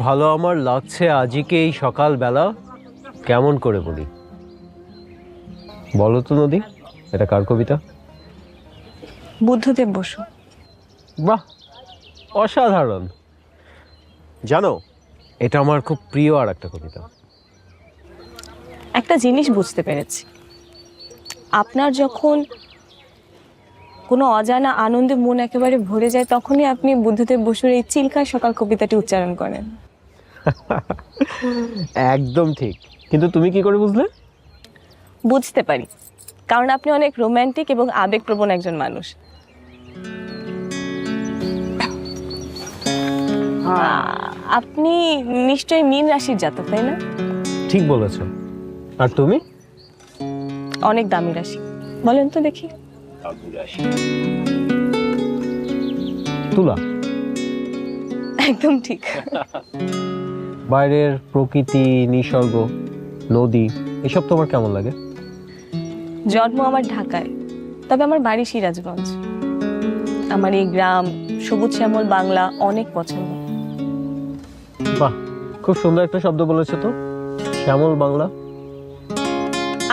ভালো আমার লাগছে আজকে এই সকালবেলা কেমন করে বলি বলো তো নদী, এটা কার কবিতা? বুদ্ধদেব বসু। বাহ, অসাধারণ। জানো, এটা আমার খুব প্রিয় আর একটা কবিতা। একটা জিনিস বুঝতে পেরেছি, আপনার যখন কোনো অজানা আনন্দে মন একেবারে ভরে যায় তখনই আপনি বুদ্ধদেব বসুর এই চিল্কায় সকাল কবিতাটি উচ্চারণ করেন। একদম ঠিক, কিন্তু তুমি কি করে বুঝলে? বুঝতে পারি, কারণ আপনি অনেক রোমান্টিক এবং আবেগপ্রবণ একজন মানুষ। আপনি নিশ্চয়ই মীন রাশির জাতক, তাই না? ঠিক বলেছ। আর তুমি? অনেক দামি রাশি। বলেন তো দেখি। তুলা। একদম ঠিক। বাইরের প্রকৃতি, নিসর্গ, নদী এসব তোমার কেমন লাগে? জন্ম আমার ঢাকায়, তবে আমার বাড়ি সিরাজগঞ্জ। আমার এই গ্রাম, সবুজ শ্যামল বাংলা অনেক পছন্দ। বাহ, খুব সুন্দর একটা শব্দ বলেছো তো, শ্যামল বাংলা।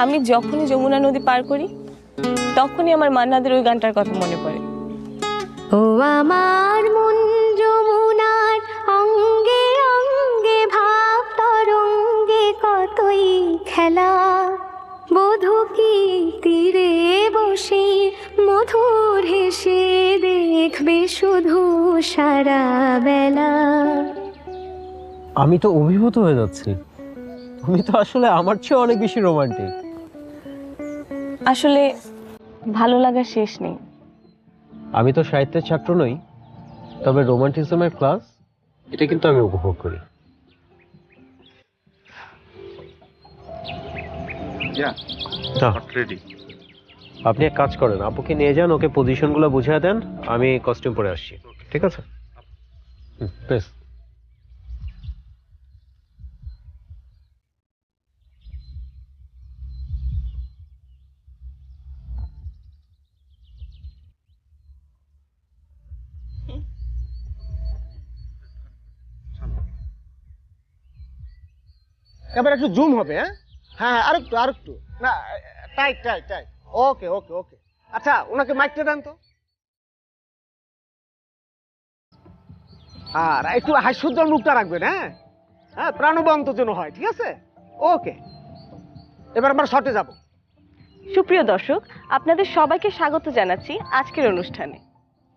আমি যখনই যমুনা নদী পার করি তখনই আমার মান্নাদের ওই গানটার কথা মনে পড়ে। ও আমার মন যমুনার অঙ্গে অঙ্গে ভাব তরঙ্গে কতই খেলা, বধূ কি তীরে বসে মধুর হেসে দেখবে শুধু সারা বেলা। আমি তো অভিভূত হয়ে যাচ্ছি। তুমি তো আসলে আমার চেয়ে অনেক বেশি রোমান্টিক। আসলে ভালো লাগা শেষ নেই। আমি তো সাহিত্যের ছাত্র নই, তবে রোমান্টিজমের ক্লাস এটা কিন্তু আমি উপভোগ করি। আপনি এক কাজ করেন, আপুকে নিয়ে যান, ওকে পজিশনগুলো বুঝিয়ে দেন, আমি কস্টিউম পরে আসছি, ঠিক আছে? বেশ। এবার একটু জুম হবে। হ্যাঁ হ্যাঁ, আরেকটু না, টাইট টাইট টাইট। ওকে ওকে ওকে। আচ্ছা, ওনাকে মাইকটা দেন তো। আর একটু হাস্যোজ্জ্বল মুখটা রাখবেন। হ্যাঁ হ্যাঁ, প্রাণবন্ত যেন হয়, ঠিক আছে? ওকে, এবার আমরা শর্টে যাব। সুপ্রিয় দর্শক, আপনাদের সবাইকে স্বাগত জানাচ্ছি আজকের অনুষ্ঠানে।